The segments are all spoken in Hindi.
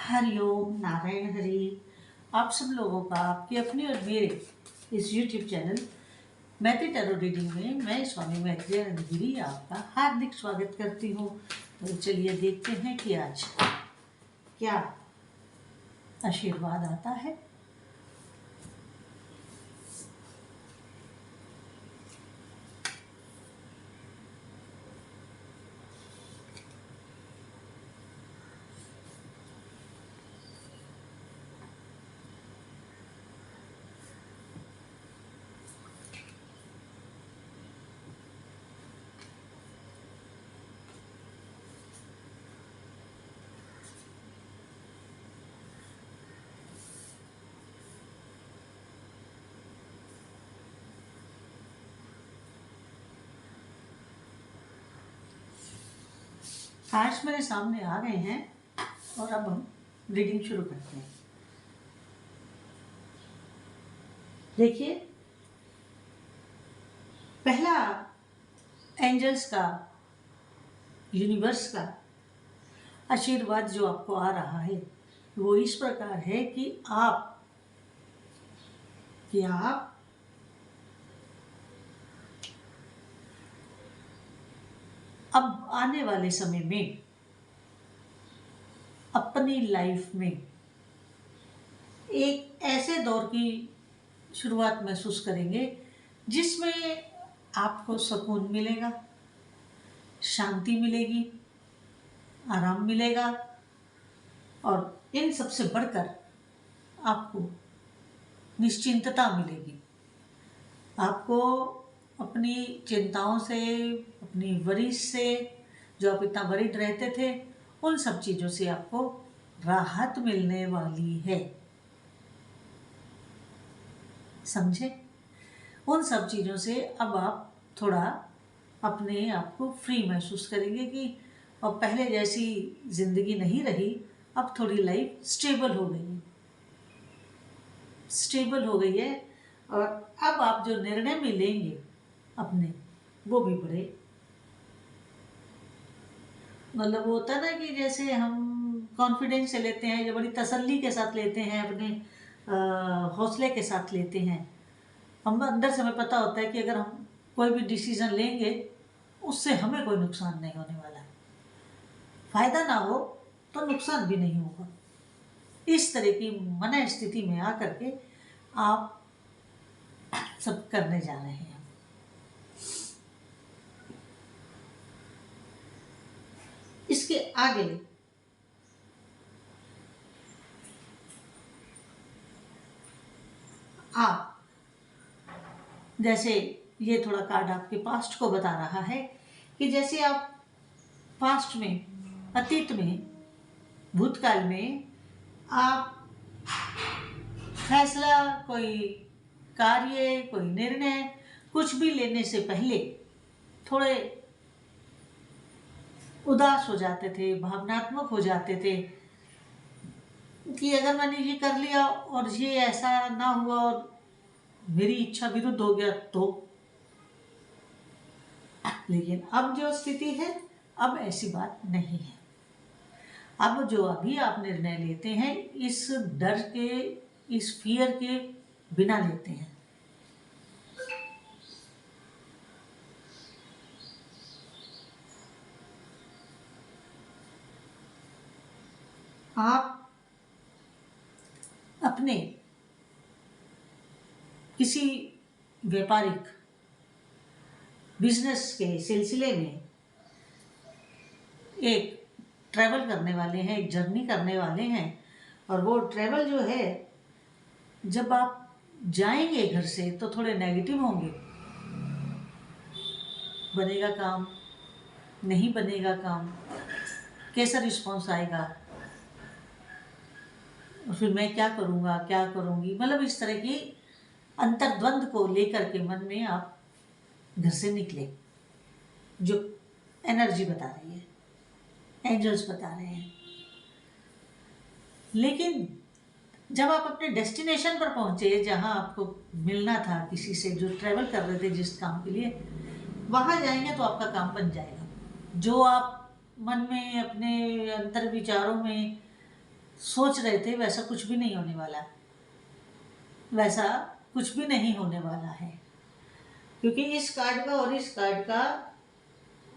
हरिओम नारायण हरि। आप सब लोगों का आपके अपने और मेरे इस YouTube चैनल मैत्री टैरो रीडिंग में मैं स्वामी मैत्रेयानंद गिरी आपका हार्दिक स्वागत करती हूँ। तो चलिए देखते हैं कि आज क्या आशीर्वाद आता है। कार्ड्स मेरे सामने आ गए हैं और अब हम रीडिंग शुरू करते हैं। देखिए, पहला एंजल्स का, यूनिवर्स का आशीर्वाद जो आपको आ रहा है वो इस प्रकार है कि आप अब आने वाले समय में अपनी लाइफ में एक ऐसे दौर की शुरुआत महसूस करेंगे जिसमें आपको सुकून मिलेगा, शांति मिलेगी, आराम मिलेगा और इन सबसे बढ़कर आपको निश्चिंतता मिलेगी। आपको अपनी चिंताओं से, अपनी वरीज से, जो आप इतना वरीड रहते थे, उन सब चीज़ों से आपको राहत मिलने वाली है। समझे? उन सब चीज़ों से अब आप थोड़ा अपने आप को फ्री महसूस करेंगे कि अब पहले जैसी ज़िंदगी नहीं रही, अब थोड़ी लाइफ स्टेबल हो गई है और अब आप जो निर्णय भी लेंगे अपने, वो भी बड़े, मतलब वो होता है ना कि जैसे हम कॉन्फिडेंस से लेते हैं, जो बड़ी तसल्ली के साथ लेते हैं, अपने हौसले के साथ लेते हैं। हम अंदर से हमें पता होता है कि अगर हम कोई भी डिसीजन लेंगे उससे हमें कोई नुकसान नहीं होने वाला, फायदा ना हो तो नुकसान भी नहीं होगा। इस तरह की मन स्थिति में आकर के आप सब करने जा रहे हैं। इसके आगे आप, जैसे ये थोड़ा कार्ड आपके पास्ट को बता रहा है कि जैसे आप पास्ट में, अतीत में, भूतकाल में आप फैसला, कोई कार्य, कोई निर्णय, कुछ भी लेने से पहले थोड़े उदास हो जाते थे, भावनात्मक हो जाते थे कि अगर मैंने ये कर लिया और ये ऐसा ना हुआ और मेरी इच्छा विरुद्ध हो गया तो। लेकिन अब जो स्थिति है, अब ऐसी बात नहीं है। अब जो अभी आप निर्णय लेते हैं, इस डर के, इस फियर के बिना लेते हैं। आप अपने किसी व्यापारिक बिजनेस के सिलसिले में एक ट्रैवल करने वाले हैं, एक जर्नी करने वाले हैं। और वो ट्रैवल जो है, जब आप जाएंगे घर से तो थोड़े नेगेटिव होंगे, बनेगा काम, नहीं बनेगा काम, कैसा रिस्पॉन्स आएगा, और फिर मैं क्या करूँगा, क्या करूँगी, मतलब इस तरह की अंतर्द्वंद को लेकर के मन में आप घर से निकले, जो एनर्जी बता रही है, एंजल्स बता रहे हैं। लेकिन जब आप अपने डेस्टिनेशन पर पहुंचे, जहां आपको मिलना था किसी से, जो ट्रैवल कर रहे थे जिस काम के लिए, वहां जाएंगे तो आपका काम बन जाएगा। जो आप मन में, अपने अंतर विचारों में सोच रहे थे वैसा कुछ भी नहीं होने वाला, वैसा कुछ भी नहीं होने वाला है, क्योंकि इस कार्ड का और इस कार्ड का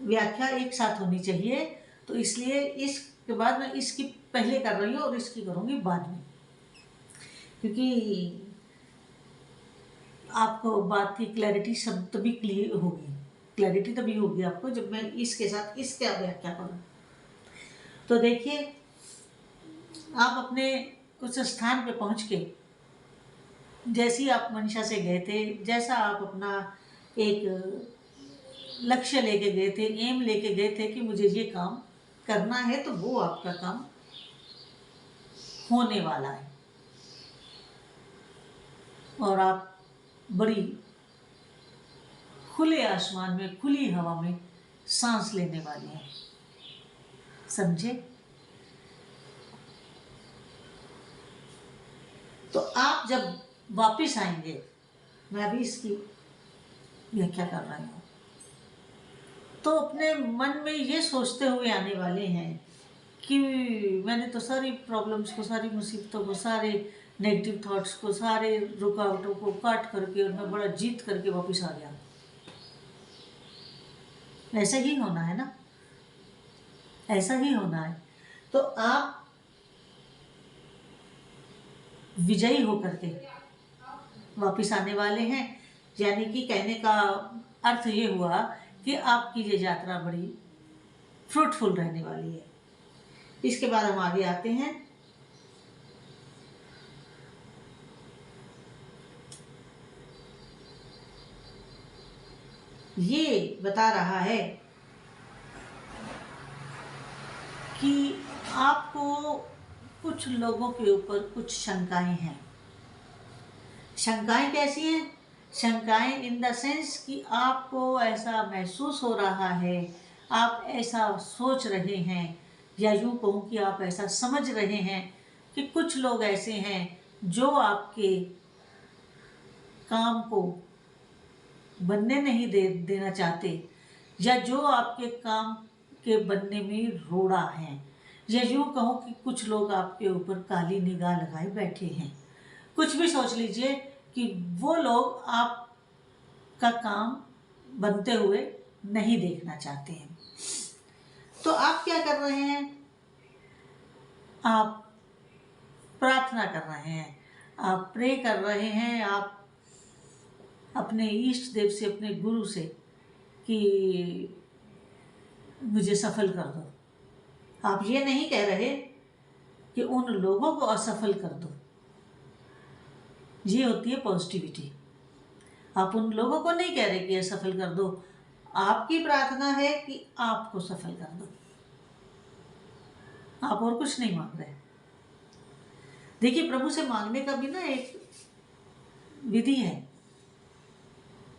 व्याख्या एक साथ होनी चाहिए। तो इसलिए इसके बाद मैं इसकी पहले कर रही हूँ और इसकी करूँगी बाद में, क्योंकि आपको बात की क्लैरिटी सब तभी क्लियर होगी, क्लैरिटी तभी होगी आपको जब मैं इसके साथ इसका व्याख्या करूँ। तो देखिए, आप अपने उस स्थान पे पहुँच के, जैसे ही आप मंशा से गए थे, जैसा आप अपना एक लक्ष्य लेके गए थे, एम लेके गए थे कि मुझे ये काम करना है, तो वो आपका काम होने वाला है और आप बड़ी खुले आसमान में, खुली हवा में सांस लेने वाले हैं, समझे? तो आप जब वापस आएंगे, मैं अभी इसकी व्याख्या कर रही हूँ, तो अपने मन में ये सोचते हुए आने वाले हैं कि मैंने तो सारी प्रॉब्लम्स को, सारी मुसीबतों को, सारे नेगेटिव थॉट्स को, सारे रुकावटों को काट करके और मैं बड़ा जीत करके वापस आ गया। ऐसा ही होना है ना, ऐसा ही होना है। तो आप विजयी होकर के वापस आने वाले हैं, यानी कि कहने का अर्थ ये हुआ कि आपकी ये यात्रा बड़ी फ्रूटफुल रहने वाली है। इसके बाद हम आगे आते हैं। ये बता रहा है कि आपको कुछ लोगों के ऊपर कुछ शंकाएं हैं। शंकाएं कैसी हैं? शंकाएं इन द सेंस कि आपको ऐसा महसूस हो रहा है, आप ऐसा सोच रहे हैं, या यूँ कहूँ कि आप ऐसा समझ रहे हैं कि कुछ लोग ऐसे हैं जो आपके काम को बनने नहीं देना चाहते, या जो आपके काम के बनने में रोड़ा है, या यूँ कहो कि कुछ लोग आपके ऊपर काली निगाह लगाए बैठे हैं। कुछ भी सोच लीजिए कि वो लोग आपका काम बनते हुए नहीं देखना चाहते हैं। तो आप क्या कर रहे हैं? आप प्रार्थना कर रहे हैं, आप प्रे कर रहे हैं, आप अपने इष्ट देव से, अपने गुरु से कि मुझे सफल कर दो। आप ये नहीं कह रहे कि उन लोगों को असफल कर दो। ये होती है पॉजिटिविटी। आप उन लोगों को नहीं कह रहे कि असफल कर दो, आपकी प्रार्थना है कि आपको सफल कर दो। आप और कुछ नहीं मांग रहे। देखिए, प्रभु से मांगने का भी ना एक विधि है।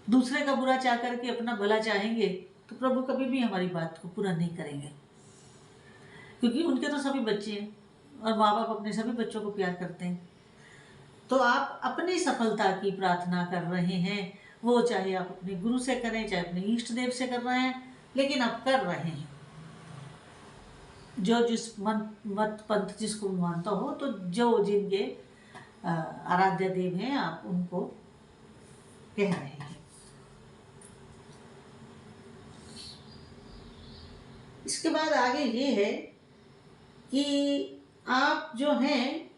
दूसरे का बुरा चाह करके अपना भला चाहेंगे तो प्रभु कभी भी हमारी बात को पूरा नहीं करेंगे, क्योंकि उनके तो सभी बच्चे हैं और माँ बाप अपने सभी बच्चों को प्यार करते हैं। तो आप अपनी सफलता की प्रार्थना कर रहे हैं, वो चाहे आप अपने गुरु से करें, चाहे अपने इष्ट देव से कर रहे हैं, लेकिन आप कर रहे हैं। जो जिस मत पंथ जिसको मानता हो, तो जो जिनके आराध्य देव हैं, आप उनको कह रहे हैं। इसके बाद आगे ये है कि आप जो हैं,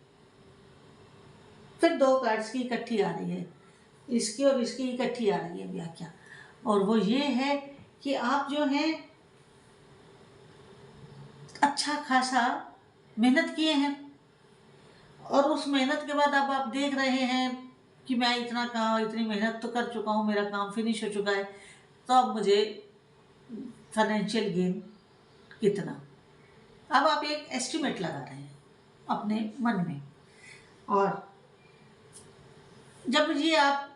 फिर दो कार्ड्स की इकट्ठी आ रही है, इसकी और इसकी इकट्ठी आ रही है व्याख्या, और वो ये है कि आप जो हैं अच्छा खासा मेहनत किए हैं, और उस मेहनत के बाद अब आप देख रहे हैं कि मैं इतनी मेहनत तो कर चुका हूँ, मेरा काम फिनिश हो चुका है, तो अब मुझे फाइनेंशियल गेन कितना। अब आप एक एस्टिमेट लगा रहे हैं अपने मन में, और जब ये आप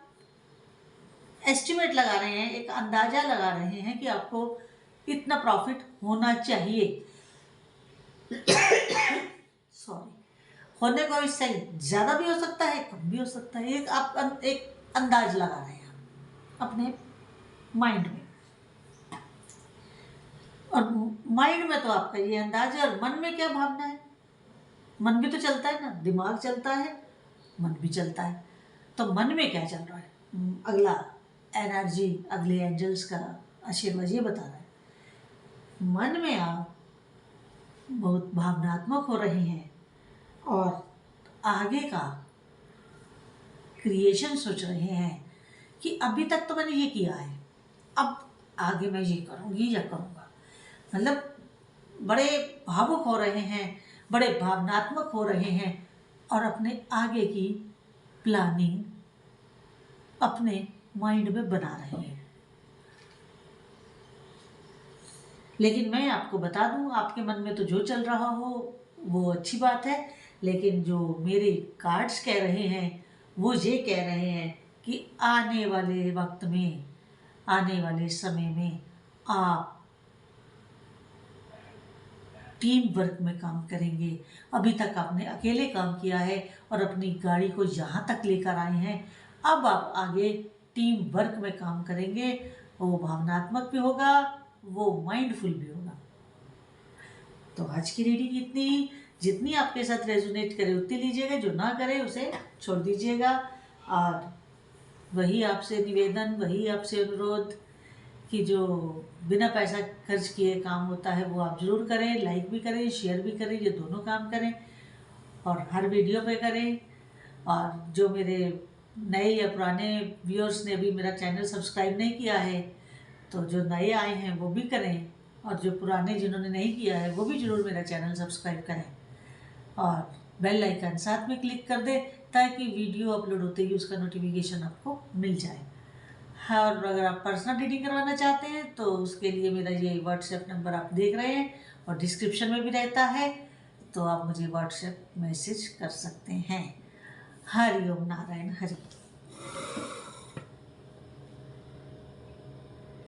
एस्टिमेट लगा रहे हैं, एक अंदाजा लगा रहे हैं कि आपको इतना प्रॉफिट होना चाहिए, सॉरी, होने को इससे ज़्यादा भी हो सकता है, कम भी हो सकता है, आप एक अंदाज लगा रहे हैं अपने माइंड में, और माइंड में तो आपका ये अंदाज है, और मन में क्या भावना है, मन भी तो चलता है ना, दिमाग चलता है, मन भी चलता है। तो मन में क्या चल रहा है, अगला एनर्जी, अगले एंजल्स का आशीर्वाद ये बता रहा है। मन में आप बहुत भावनात्मक हो रहे हैं और आगे का क्रिएशन सोच रहे हैं कि अभी तक तो मैंने ये किया है, अब आगे मैं ये करूँगी या करूँगा। मतलब बड़े भावुक हो रहे हैं, बड़े भावनात्मक हो रहे हैं और अपने आगे की प्लानिंग अपने माइंड में बना रहे हैं। लेकिन मैं आपको बता दूं, आपके मन में तो जो चल रहा हो वो अच्छी बात है, लेकिन जो मेरे कार्ड्स कह रहे हैं वो ये कह रहे हैं कि आने वाले वक्त में, आने वाले समय में आप टीम वर्क में काम करेंगे। अभी तक आपने अकेले काम किया है और अपनी गाड़ी को यहाँ तक लेकर आए हैं, अब आप आगे टीम वर्क में काम करेंगे। वो भावनात्मक भी होगा, वो माइंडफुल भी होगा। तो आज की रीडिंग इतनी ही, जितनी आपके साथ रेजोनेट करे उतनी लीजिएगा, जो ना करे उसे छोड़ दीजिएगा। और वही आपसे निवेदन, वही आपसे अनुरोध कि जो बिना पैसा खर्च किए काम होता है वो आप ज़रूर करें, लाइक भी करें, शेयर भी करें, ये दोनों काम करें और हर वीडियो पे करें। और जो मेरे नए या पुराने व्यूअर्स ने अभी मेरा चैनल सब्सक्राइब नहीं किया है, तो जो नए आए हैं वो भी करें, और जो पुराने जिन्होंने नहीं किया है वो भी ज़रूर मेरा चैनल सब्सक्राइब करें और बेल आइकन साथ में क्लिक कर दें ताकि वीडियो अपलोड होते ही उसका नोटिफिकेशन आपको मिल जाए। हाँ, और अगर आप पर्सनल रीडिंग करवाना चाहते हैं तो उसके लिए मेरा ये व्हाट्सएप नंबर आप देख रहे हैं और डिस्क्रिप्शन में भी रहता है, तो आप मुझे व्हाट्सएप मैसेज कर सकते हैं। हरि ओम नारायण हरि।